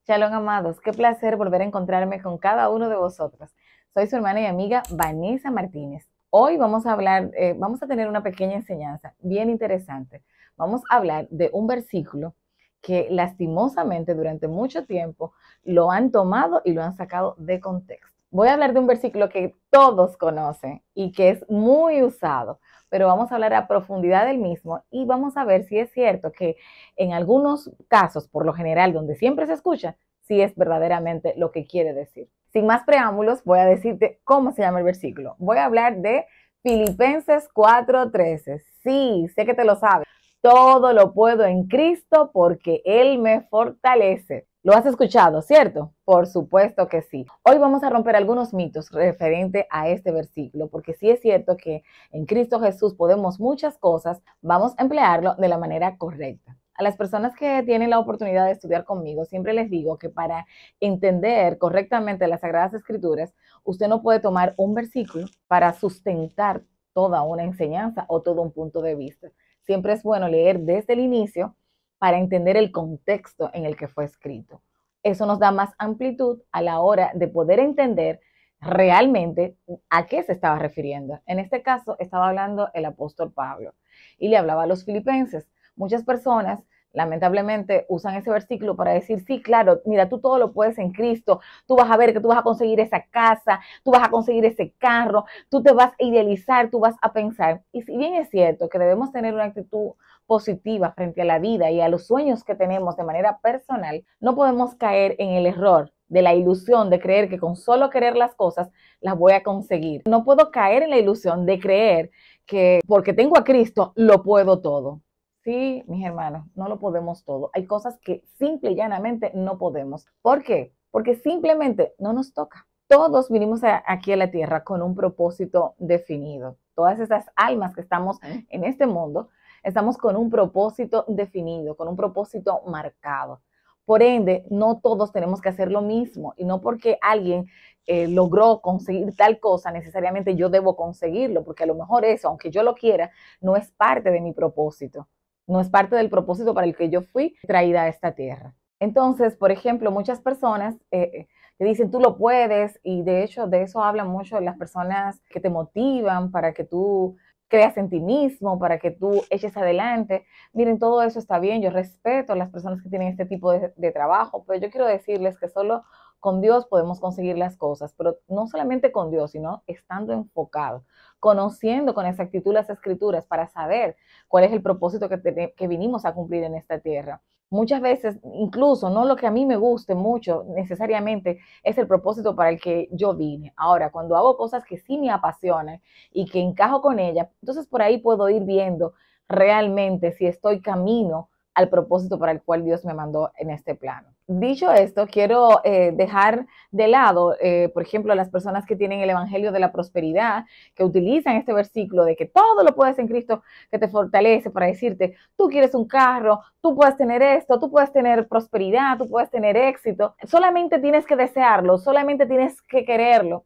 Shalom, amados, qué placer volver a encontrarme con cada uno de vosotros. Soy su hermana y amiga Vanessa Martínez. Hoy vamos a hablar, vamos a tener una pequeña enseñanza bien interesante. Vamos a hablar de un versículo que lastimosamente durante mucho tiempo lo han tomado y lo han sacado de contexto. Voy a hablar de un versículo que todos conocen y que es muy usado, pero vamos a hablar a profundidad del mismo y vamos a ver si es cierto que en algunos casos, por lo general, donde siempre se escucha, si es verdaderamente lo que quiere decir. Sin más preámbulos, voy a decirte cómo se llama el versículo. Voy a hablar de Filipenses 4:13. Sí, sé que te lo sabes. Todo lo puedo en Cristo porque Él me fortalece. ¿Lo has escuchado, cierto? Por supuesto que sí. Hoy vamos a romper algunos mitos referente a este versículo, porque sí es cierto que en Cristo Jesús podemos muchas cosas, vamos a emplearlo de la manera correcta. A las personas que tienen la oportunidad de estudiar conmigo, siempre les digo que para entender correctamente las Sagradas Escrituras, usted no puede tomar un versículo para sustentar toda una enseñanza o todo un punto de vista. Siempre es bueno leer desde el inicio para entender el contexto en el que fue escrito. Eso nos da más amplitud a la hora de poder entender realmente a qué se estaba refiriendo. En este caso estaba hablando el apóstol Pablo y le hablaba a los filipenses. Muchas personas lamentablemente usan ese versículo para decir, sí, claro, mira, tú todo lo puedes en Cristo, tú vas a ver que tú vas a conseguir esa casa, tú vas a conseguir ese carro, tú te vas a idealizar, tú vas a pensar. Y si bien es cierto que debemos tener una actitud positiva frente a la vida y a los sueños que tenemos de manera personal, no podemos caer en el error de la ilusión de creer que con solo querer las cosas las voy a conseguir. No puedo caer en la ilusión de creer que porque tengo a Cristo lo puedo todo. Sí, mis hermanos, no lo podemos todo. Hay cosas que simple y llanamente no podemos. ¿Por qué? Porque simplemente no nos toca. Todos vinimos aquí a la tierra con un propósito definido. Todas esas almas que estamos en este mundo, estamos con un propósito definido, con un propósito marcado. Por ende, no todos tenemos que hacer lo mismo y no porque alguien logró conseguir tal cosa, necesariamente yo debo conseguirlo, porque a lo mejor eso, aunque yo lo quiera, no es parte de mi propósito. No es parte del propósito para el que yo fui traída a esta tierra. Entonces, por ejemplo, muchas personas te dicen tú lo puedes y de hecho de eso hablan mucho las personas que te motivan para que tú creas en ti mismo, para que tú eches adelante. Miren, todo eso está bien, yo respeto a las personas que tienen este tipo de trabajo, pero yo quiero decirles que solo con Dios podemos conseguir las cosas, pero no solamente con Dios, sino estando enfocado, conociendo con exactitud las escrituras para saber cuál es el propósito que vinimos a cumplir en esta tierra. Muchas veces, incluso no lo que a mí me guste mucho necesariamente es el propósito para el que yo vine. Ahora, cuando hago cosas que sí me apasionan y que encajo con ellas, entonces por ahí puedo ir viendo realmente si estoy camino al propósito para el cual Dios me mandó en este plano. Dicho esto, quiero dejar de lado, por ejemplo, las personas que tienen el evangelio de la prosperidad, que utilizan este versículo de que todo lo puedes en Cristo que te fortalece para decirte, tú quieres un carro, tú puedes tener esto, tú puedes tener prosperidad, tú puedes tener éxito, solamente tienes que desearlo, solamente tienes que quererlo.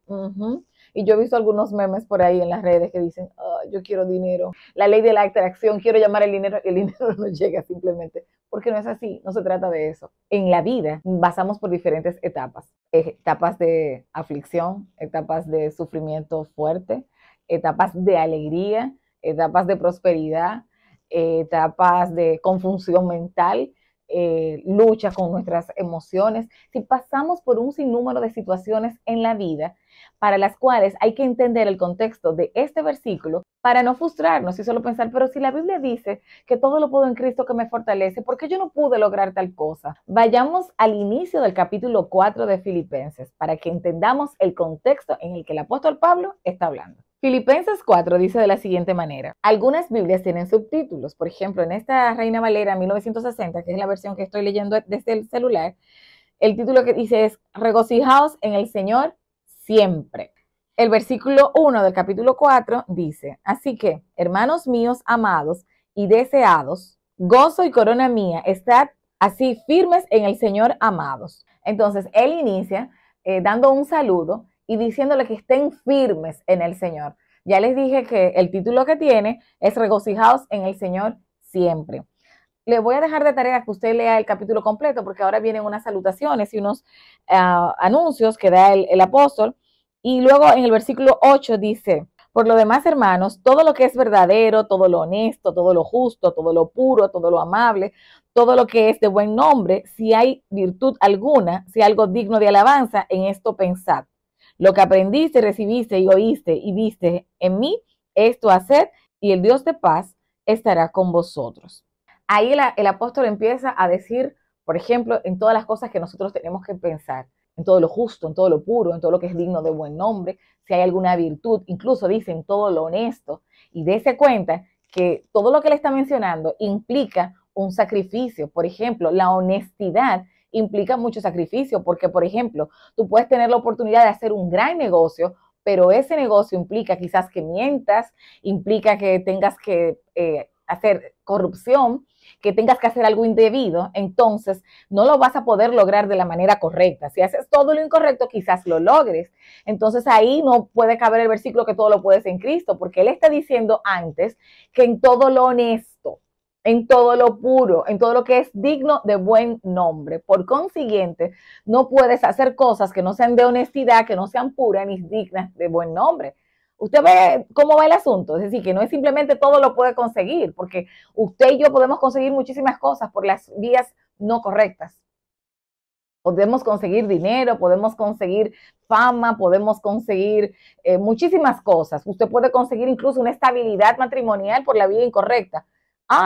Y yo he visto algunos memes por ahí en las redes que dicen, oh, yo quiero dinero, la ley de la atracción, quiero llamar el dinero no llega simplemente, porque no es así, no se trata de eso. En la vida pasamos por diferentes etapas, etapas de aflicción, etapas de sufrimiento fuerte, etapas de alegría, etapas de prosperidad, etapas de confusión mental, lucha con nuestras emociones. Si pasamos por un sinnúmero de situaciones en la vida para las cuales hay que entender el contexto de este versículo para no frustrarnos y solo pensar, pero si la Biblia dice que todo lo puedo en Cristo que me fortalece, ¿por qué yo no pude lograr tal cosa? Vayamos al inicio del capítulo 4 de Filipenses para que entendamos el contexto en el que el apóstol Pablo está hablando. Filipenses 4 dice de la siguiente manera, algunas Biblias tienen subtítulos, por ejemplo, en esta Reina Valera 1960, que es la versión que estoy leyendo desde el celular, el título que dice es regocijaos en el Señor siempre. El versículo 1 del capítulo 4 dice, así que, hermanos míos amados y deseados, gozo y corona mía, estad así firmes en el Señor amados. Entonces, él inicia dando un saludo y diciéndole que estén firmes en el Señor. Ya les dije que el título que tiene es regocijaos en el Señor siempre. le voy a dejar de tarea que usted lea el capítulo completo porque ahora vienen unas salutaciones y unos anuncios que da el apóstol. Y luego en el versículo 8 dice, por lo demás, hermanos, todo lo que es verdadero, todo lo honesto, todo lo justo, todo lo puro, todo lo amable, todo lo que es de buen nombre, si hay virtud alguna, si hay algo digno de alabanza, en esto pensad. Lo que aprendiste, recibiste y oíste y viste en mí, esto haced, y el Dios de paz estará con vosotros. Ahí el apóstol empieza a decir, por ejemplo, en todas las cosas que nosotros tenemos que pensar, en todo lo justo, en todo lo puro, en todo lo que es digno de buen nombre, si hay alguna virtud, incluso dice en todo lo honesto, y dése cuenta que todo lo que le está mencionando implica un sacrificio. Por ejemplo, la honestidad implica mucho sacrificio, porque, por ejemplo, tú puedes tener la oportunidad de hacer un gran negocio, pero ese negocio implica quizás que mientas, implica que tengas que hacer corrupción, que tengas que hacer algo indebido, entonces no lo vas a poder lograr de la manera correcta. Si haces todo lo incorrecto, quizás lo logres. Entonces ahí no puede caber el versículo que todo lo puedes en Cristo, porque Él está diciendo antes que en todo lo honesto, en todo lo puro, en todo lo que es digno de buen nombre. Por consiguiente, no puedes hacer cosas que no sean de honestidad, que no sean puras ni dignas de buen nombre. Usted ve cómo va el asunto, es decir, que no es simplemente todo lo puede conseguir, porque usted y yo podemos conseguir muchísimas cosas por las vías no correctas. Podemos conseguir dinero, podemos conseguir fama, podemos conseguir muchísimas cosas. Usted puede conseguir incluso una estabilidad matrimonial por la vía incorrecta.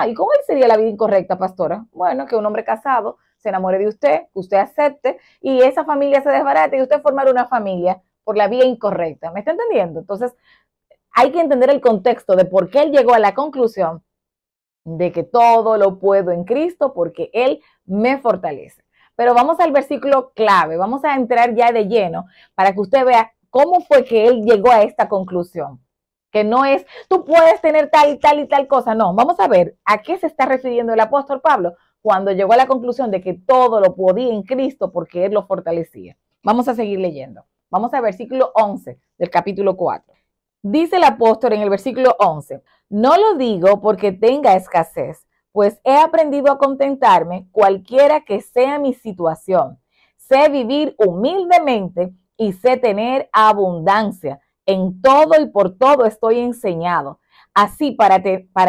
¿Y cómo sería la vida incorrecta, pastora? Bueno, que un hombre casado se enamore de usted, que usted acepte y esa familia se desbarate y usted formar una familia por la vía incorrecta. ¿Me está entendiendo? Entonces, hay que entender el contexto de por qué él llegó a la conclusión de que todo lo puedo en Cristo porque Él me fortalece. Pero vamos al versículo clave, vamos a entrar ya de lleno para que usted vea cómo fue que Él llegó a esta conclusión. Que no es, tú puedes tener tal y tal y tal cosa. No, vamos a ver a qué se está refiriendo el apóstol Pablo cuando llegó a la conclusión de que todo lo podía en Cristo porque Él lo fortalecía. Vamos a seguir leyendo. Vamos al versículo 11 del capítulo 4. Dice el apóstol en el versículo 11, no lo digo porque tenga escasez, pues he aprendido a contentarme cualquiera que sea mi situación. Sé vivir humildemente y sé tener abundancia. En todo y por todo estoy enseñado, así para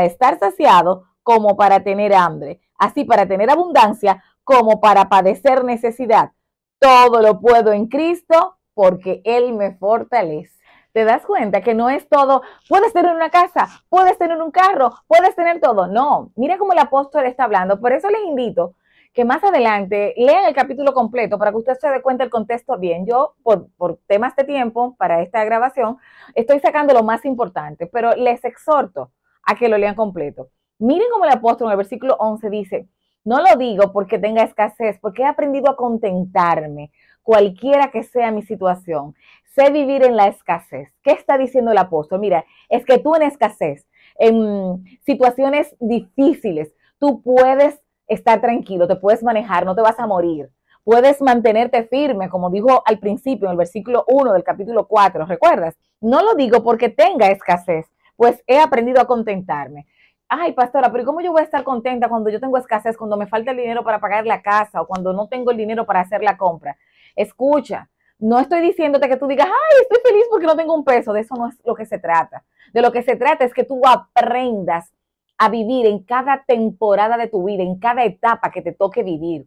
estar saciado como para tener hambre, así para tener abundancia como para padecer necesidad. Todo lo puedo en Cristo porque Él me fortalece. ¿Te das cuenta que no es todo, puedes tener una casa, puedes tener un carro, puedes tener todo? No, mira cómo el apóstol está hablando. Por eso les invito que más adelante lean el capítulo completo para que usted se dé cuenta del contexto bien. Yo, por temas de tiempo para esta grabación, estoy sacando lo más importante, pero les exhorto a que lo lean completo. Miren cómo el apóstol en el versículo 11 dice, no lo digo porque tenga escasez, porque he aprendido a contentarme, cualquiera que sea mi situación. Sé vivir en la escasez. ¿Qué está diciendo el apóstol? Mira, es que tú en escasez, en situaciones difíciles, tú puedes estar tranquilo, te puedes manejar, no te vas a morir. Puedes mantenerte firme, como dijo al principio en el versículo 1 del capítulo 4, ¿recuerdas? No lo digo porque tenga escasez, pues he aprendido a contentarme. Ay, pastora, pero ¿cómo yo voy a estar contenta cuando yo tengo escasez, cuando me falta el dinero para pagar la casa o cuando no tengo el dinero para hacer la compra? Escucha, no estoy diciéndote que tú digas, ay, estoy feliz porque no tengo un peso. De eso no es lo que se trata. De lo que se trata es que tú aprendas a vivir en cada temporada de tu vida, en cada etapa que te toque vivir.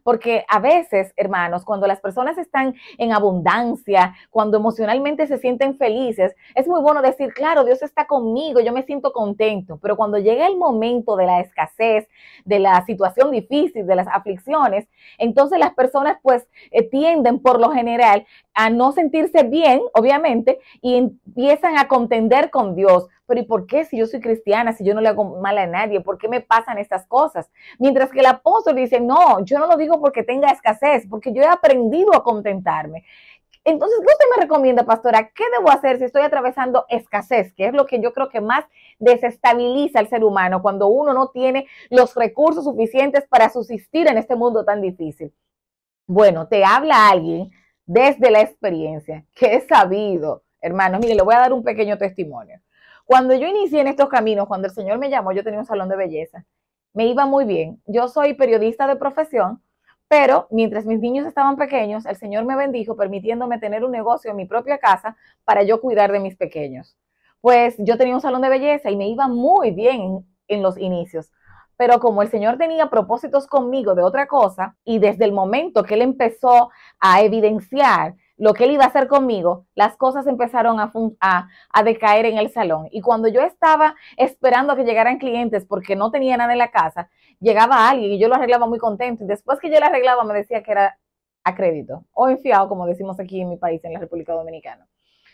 Porque a veces, hermanos, cuando las personas están en abundancia, cuando emocionalmente se sienten felices, es muy bueno decir, claro, Dios está conmigo, yo me siento contento. Pero cuando llega el momento de la escasez, de la situación difícil, de las aflicciones, entonces las personas pues tienden por lo general a no sentirse bien, obviamente, y empiezan a contender con Dios. Pero ¿y por qué si yo soy cristiana, si yo no le hago mal a nadie? ¿Por qué me pasan estas cosas? Mientras que el apóstol dice, no, yo no lo digo porque tenga escasez, porque yo he aprendido a contentarme. Entonces, ¿qué usted me recomienda, pastora? ¿Qué debo hacer si estoy atravesando escasez? Que es lo que yo creo que más desestabiliza al ser humano cuando uno no tiene los recursos suficientes para subsistir en este mundo tan difícil. Bueno, te habla alguien desde la experiencia, que es sabido. Hermanos, mire, le voy a dar un pequeño testimonio. Cuando yo inicié en estos caminos, cuando el Señor me llamó, yo tenía un salón de belleza. me iba muy bien. Yo soy periodista de profesión, pero mientras mis niños estaban pequeños, el Señor me bendijo permitiéndome tener un negocio en mi propia casa para yo cuidar de mis pequeños. Pues yo tenía un salón de belleza y me iba muy bien en los inicios. Pero como el Señor tenía propósitos conmigo de otra cosa, y desde el momento que Él empezó a evidenciar lo que Él iba a hacer conmigo, las cosas empezaron a decaer en el salón. Y cuando yo estaba esperando a que llegaran clientes porque no tenía nada en la casa, llegaba alguien y yo lo arreglaba muy contento. Y después que yo lo arreglaba me decía que era a crédito o en fiado, como decimos aquí en mi país, en la República Dominicana.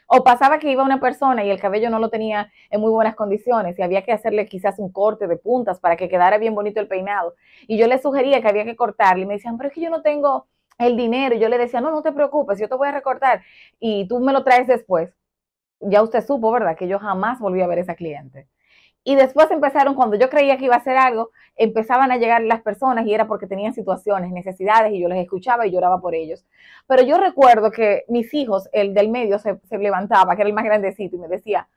O pasaba que iba una persona y el cabello no lo tenía en muy buenas condiciones y había que hacerle quizás un corte de puntas para que quedara bien bonito el peinado. Y yo le sugería que había que cortarle y me decían, pero es que yo no tengo el dinero. Y yo le decía, no, no te preocupes, yo te voy a recortar y tú me lo traes después. Ya usted supo, ¿verdad? Que yo jamás volví a ver a esa cliente. Y después empezaron, cuando yo creía que iba a hacer algo, empezaban a llegar las personas y era porque tenían situaciones, necesidades y yo les escuchaba y lloraba por ellos. Pero yo recuerdo que mis hijos, el del medio se levantaba, que era el más grandecito, y me decía,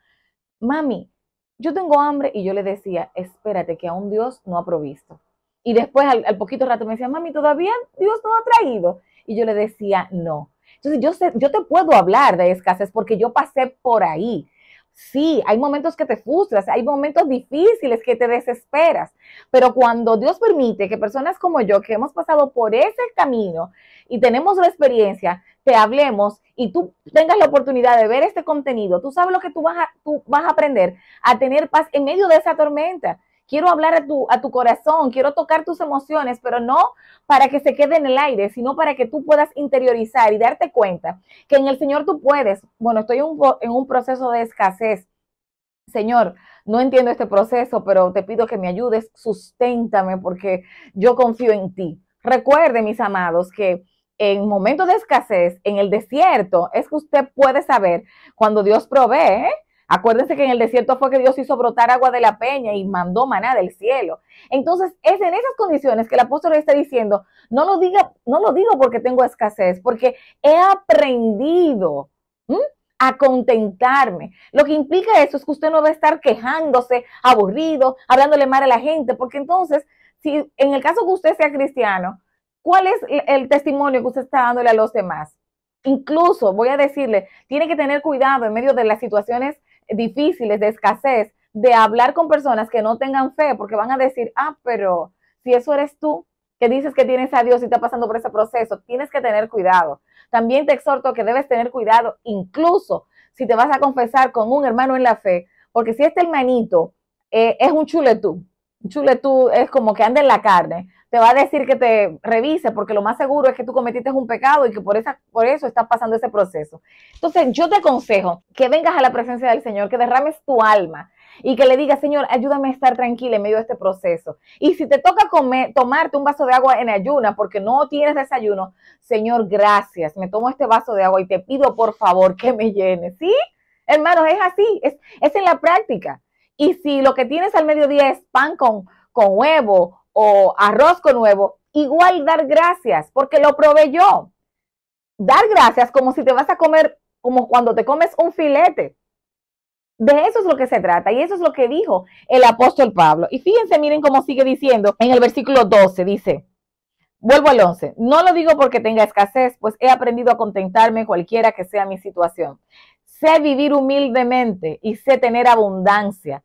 mami, yo tengo hambre, y yo le decía, espérate que aún Dios no ha provisto. Y después al poquito rato me decía, mami, ¿todavía Dios no ha traído? Y yo le decía, no. Entonces yo te puedo hablar de escasez porque yo pasé por ahí. Sí, hay momentos que te frustras, hay momentos difíciles que te desesperas, pero cuando Dios permite que personas como yo, que hemos pasado por ese camino y tenemos la experiencia, te hablemos y tú tengas la oportunidad de ver este contenido, tú sabes lo que tú vas a aprender a tener paz en medio de esa tormenta. Quiero hablar a tu corazón, quiero tocar tus emociones, pero no para que se quede en el aire, sino para que tú puedas interiorizar y darte cuenta que en el Señor tú puedes. Bueno, estoy en un proceso de escasez. Señor, no entiendo este proceso, pero te pido que me ayudes, susténtame porque yo confío en ti. Recuerde, mis amados, que en momentos de escasez, en el desierto, es que usted puede saber cuando Dios provee, ¿eh? Acuérdense que en el desierto fue que Dios hizo brotar agua de la peña y mandó maná del cielo. Entonces, es en esas condiciones que el apóstol está diciendo, no lo digo porque tengo escasez, porque he aprendido a contentarme. Lo que implica eso es que usted no va a estar quejándose, aburrido, hablándole mal a la gente, porque entonces, si en el caso que usted sea cristiano, ¿cuál es el testimonio que usted está dándole a los demás? Incluso, voy a decirle, tiene que tener cuidado en medio de las situaciones difíciles, de escasez, de hablar con personas que no tengan fe, porque van a decir, pero si eso eres tú, que dices que tienes a Dios y está pasando por ese proceso, tienes que tener cuidado. También te exhorto que debes tener cuidado, incluso si te vas a confesar con un hermano en la fe, porque si este hermanito es un chuletú es como que anda en la carne, te va a decir que te revise, porque lo más seguro es que tú cometiste un pecado y que por eso estás pasando ese proceso. Entonces, yo te aconsejo que vengas a la presencia del Señor, que derrames tu alma y que le digas, Señor, ayúdame a estar tranquila en medio de este proceso. Y si te toca tomarte un vaso de agua en ayuna porque no tienes desayuno, Señor, gracias, me tomo este vaso de agua y te pido por favor que me llenes. ¿Sí? Hermanos, es así, es en la práctica. Y si lo que tienes al mediodía es pan con huevo o arroz con huevo, igual dar gracias, porque lo probé yo. Dar gracias como si te vas a comer, como cuando te comes un filete. De eso es lo que se trata y eso es lo que dijo el apóstol Pablo. Y fíjense, miren cómo sigue diciendo en el versículo 12, dice, vuelvo al 11, no lo digo porque tenga escasez, pues he aprendido a contentarme cualquiera que sea mi situación. Sé vivir humildemente y sé tener abundancia.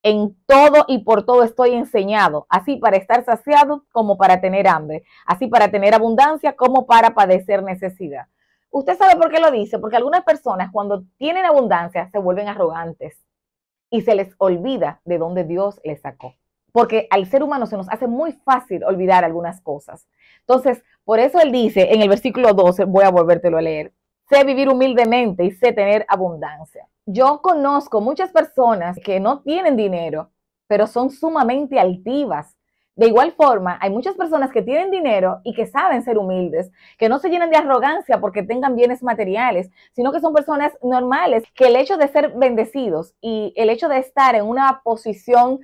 En todo y por todo estoy enseñado, así para estar saciado como para tener hambre, así para tener abundancia como para padecer necesidad. ¿Usted sabe por qué lo dice? Porque algunas personas cuando tienen abundancia se vuelven arrogantes y se les olvida de dónde Dios les sacó. Porque al ser humano se nos hace muy fácil olvidar algunas cosas. Entonces, por eso él dice en el versículo 12, voy a volvértelo a leer, sé vivir humildemente y sé tener abundancia. Yo conozco muchas personas que no tienen dinero, pero son sumamente altivas. De igual forma, hay muchas personas que tienen dinero y que saben ser humildes, que no se llenan de arrogancia porque tengan bienes materiales, sino que son personas normales, que el hecho de ser bendecidos y el hecho de estar en una posición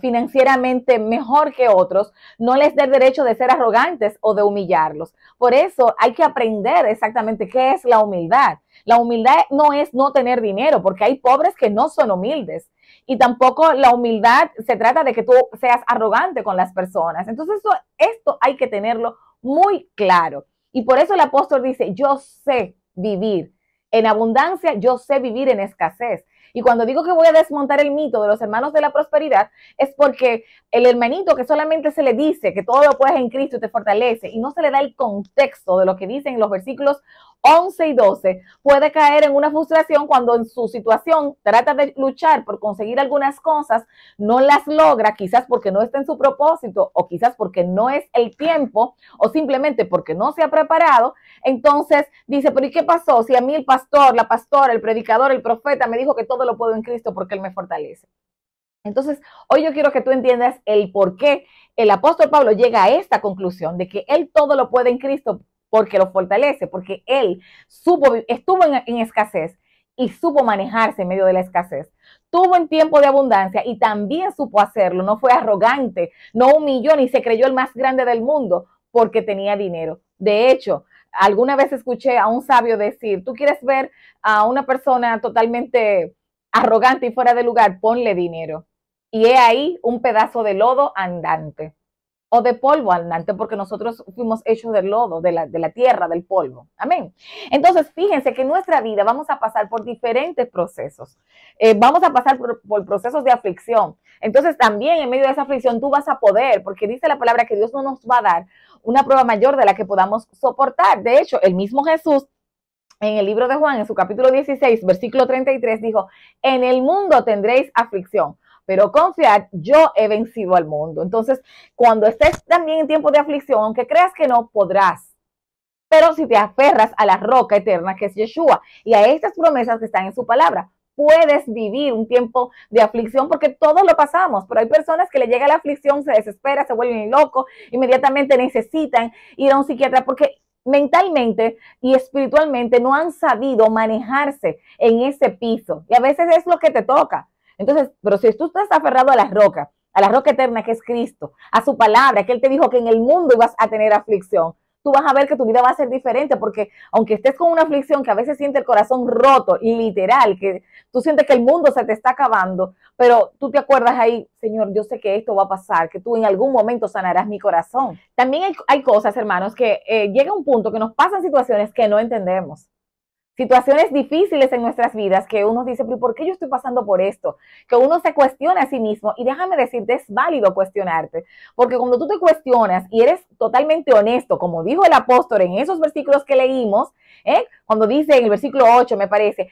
financieramente mejor que otros, no les da el derecho de ser arrogantes o de humillarlos. Por eso hay que aprender exactamente qué es la humildad. La humildad no es no tener dinero, porque hay pobres que no son humildes. Y tampoco la humildad se trata de que tú seas arrogante con las personas. Entonces esto hay que tenerlo muy claro. Y por eso el apóstol dice, yo sé vivir en abundancia, yo sé vivir en escasez. Y cuando digo que voy a desmontar el mito de los hermanos de la prosperidad, es porque el hermanito que solamente se le dice que todo lo puedes en Cristo y te fortalece, y no se le da el contexto de lo que dicen en los versículos 11 y 12, puede caer en una frustración cuando en su situación trata de luchar por conseguir algunas cosas, no las logra, quizás porque no está en su propósito, o quizás porque no es el tiempo, o simplemente porque no se ha preparado. Entonces dice, pero ¿y qué pasó? Si a mí el pastor, la pastora, el predicador, el profeta me dijo que todo lo puedo en Cristo porque Él me fortalece. Entonces, hoy yo quiero que tú entiendas el por qué el apóstol Pablo llega a esta conclusión de que él todo lo puede en Cristo porque lo fortalece, porque él estuvo en escasez y supo manejarse en medio de la escasez. Tuvo en tiempo de abundancia y también supo hacerlo. No fue arrogante, no humilló ni se creyó el más grande del mundo porque tenía dinero. De hecho, alguna vez escuché a un sabio decir, tú quieres ver a una persona totalmente arrogante y fuera de lugar, ponle dinero. Y he ahí un pedazo de lodo andante o de polvo andante, porque nosotros fuimos hechos del lodo, de la tierra, del polvo. Amén. Entonces, fíjense que en nuestra vida vamos a pasar por diferentes procesos. Vamos a pasar por procesos de aflicción. Entonces, también en medio de esa aflicción tú vas a poder, porque dice la palabra que Dios no nos va a dar una prueba mayor de la que podamos soportar. De hecho, el mismo Jesús en el libro de Juan, en su capítulo 16, versículo 33, dijo, en el mundo tendréis aflicción, pero confiad, yo he vencido al mundo. Entonces, cuando estés también en tiempo de aflicción, aunque creas que no, podrás. Pero si te aferras a la roca eterna que es Yeshua y a estas promesas que están en su palabra, puedes vivir un tiempo de aflicción porque todos lo pasamos, pero hay personas que le llega la aflicción, se desespera, se vuelven locos, inmediatamente necesitan ir a un psiquiatra porque mentalmente y espiritualmente no han sabido manejarse en ese piso. Y a veces es lo que te toca. Entonces, pero si tú estás aferrado a la roca eterna que es Cristo, a su palabra, que Él te dijo que en el mundo ibas a tener aflicción, tú vas a ver que tu vida va a ser diferente, porque aunque estés con una aflicción que a veces siente el corazón roto y literal, que tú sientes que el mundo se te está acabando, pero tú te acuerdas ahí, Señor, yo sé que esto va a pasar, que tú en algún momento sanarás mi corazón. También hay cosas, hermanos, que llega un punto que nos pasan situaciones que no entendemos. Situaciones difíciles en nuestras vidas que uno dice, pero ¿por qué yo estoy pasando por esto? Que uno se cuestiona a sí mismo y déjame decirte, es válido cuestionarte, porque cuando tú te cuestionas y eres totalmente honesto, como dijo el apóstol en esos versículos que leímos, cuando dice en el versículo 8, me parece,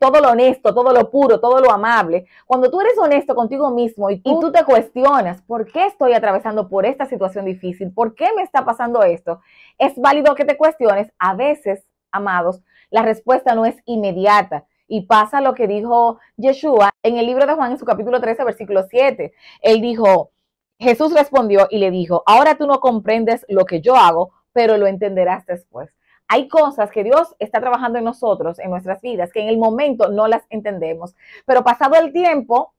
todo lo honesto, todo lo puro, todo lo amable, cuando tú eres honesto contigo mismo y tú te cuestionas, ¿por qué estoy atravesando por esta situación difícil? ¿Por qué me está pasando esto? Es válido que te cuestiones. A veces, amados, la respuesta no es inmediata. Y pasa lo que dijo Yeshua en el libro de Juan, en su capítulo 13, versículo 7. Él dijo, Jesús respondió y le dijo, ahora tú no comprendes lo que yo hago, pero lo entenderás después. Hay cosas que Dios está trabajando en nosotros, en nuestras vidas, que en el momento no las entendemos. Pero pasado el tiempo,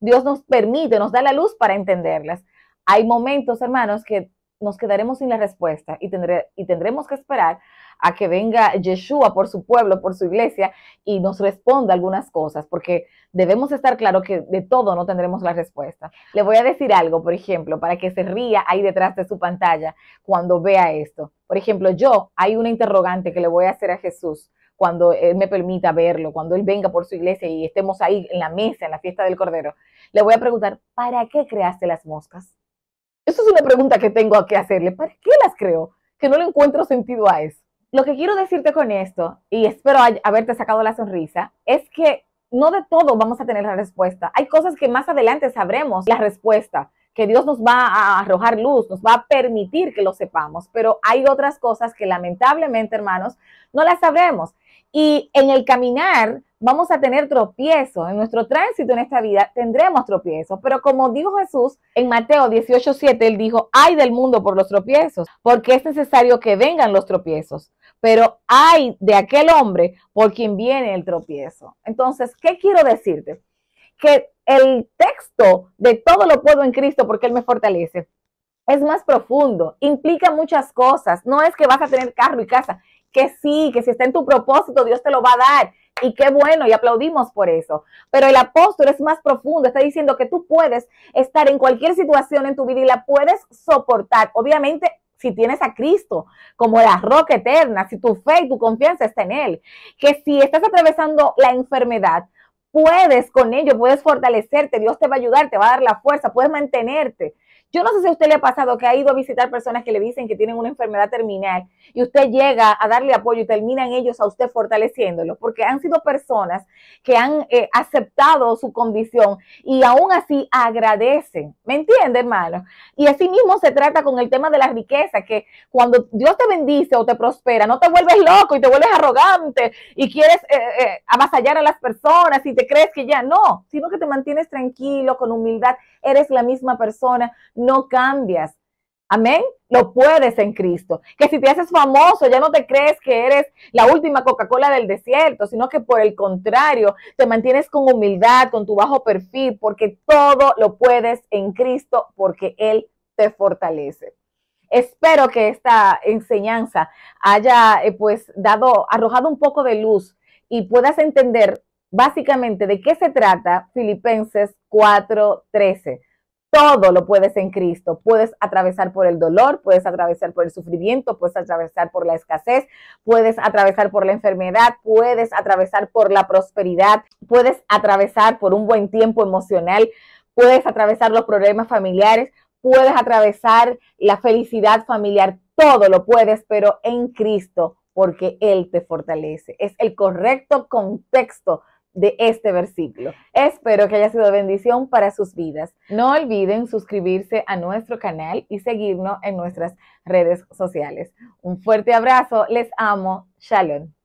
Dios nos permite, nos da la luz para entenderlas. Hay momentos, hermanos, que nos quedaremos sin la respuesta y tendremos que esperar a que venga Yeshua por su pueblo, por su iglesia y nos responda algunas cosas, porque debemos estar claros que de todo no tendremos la respuesta. Le voy a decir algo, por ejemplo, para que se ría ahí detrás de su pantalla cuando vea esto. Por ejemplo, hay una interrogante que le voy a hacer a Jesús cuando Él me permita verlo, cuando Él venga por su iglesia y estemos ahí en la mesa, en la fiesta del Cordero. Le voy a preguntar, ¿para qué creaste las moscas? Eso es una pregunta que tengo que hacerle. ¿Para qué las creó? Que no le encuentro sentido a eso. Lo que quiero decirte con esto, y espero haberte sacado la sonrisa, es que no de todo vamos a tener la respuesta. Hay cosas que más adelante sabremos la respuesta, que Dios nos va a arrojar luz, nos va a permitir que lo sepamos, pero hay otras cosas que lamentablemente, hermanos, no las sabremos. Y en el caminar vamos a tener tropiezos, en nuestro tránsito en esta vida tendremos tropiezos, pero como dijo Jesús en Mateo 18:7, Él dijo, ay del mundo por los tropiezos, porque es necesario que vengan los tropiezos, pero ay de aquel hombre por quien viene el tropiezo. Entonces, ¿qué quiero decirte? Que el texto de todo lo puedo en Cristo porque Él me fortalece es más profundo, implica muchas cosas. No es que vas a tener carro y casa, que sí, que si está en tu propósito, Dios te lo va a dar, Y qué bueno, y aplaudimos por eso. Pero el apóstol es más profundo, está diciendo que tú puedes estar en cualquier situación en tu vida y la puedes soportar. Obviamente, si tienes a Cristo como la roca eterna, si tu fe y tu confianza está en Él, que si estás atravesando la enfermedad, puedes con ello, puedes fortalecerte, Dios te va a ayudar, te va a dar la fuerza, puedes mantenerte. Yo no sé si a usted le ha pasado que ha ido a visitar personas que le dicen que tienen una enfermedad terminal y usted llega a darle apoyo y terminan ellos a usted fortaleciéndolo, porque han sido personas que han aceptado su condición y aún así agradecen. ¿Me entiende, hermano? Y así mismo se trata con el tema de la riqueza, que cuando Dios te bendice o te prospera, no te vuelves loco y te vuelves arrogante y quieres avasallar a las personas y te crees que ya no, sino que te mantienes tranquilo, con humildad, eres la misma persona, no cambias. Amén. Lo puedes en Cristo. Que si te haces famoso, ya no te crees que eres la última Coca-Cola del desierto, sino que por el contrario, te mantienes con humildad, con tu bajo perfil, porque todo lo puedes en Cristo, porque Él te fortalece. Espero que esta enseñanza haya arrojado un poco de luz y puedas entender básicamente de qué se trata Filipenses 4:13. Todo lo puedes en Cristo. Puedes atravesar por el dolor, puedes atravesar por el sufrimiento, puedes atravesar por la escasez, puedes atravesar por la enfermedad, puedes atravesar por la prosperidad, puedes atravesar por un buen tiempo emocional, puedes atravesar los problemas familiares, puedes atravesar la felicidad familiar. Todo lo puedes, pero en Cristo, porque Él te fortalece. Es el correcto contexto de este versículo. Espero que haya sido de bendición para sus vidas. No olviden suscribirse a nuestro canal y seguirnos en nuestras redes sociales. Un fuerte abrazo, les amo, shalom.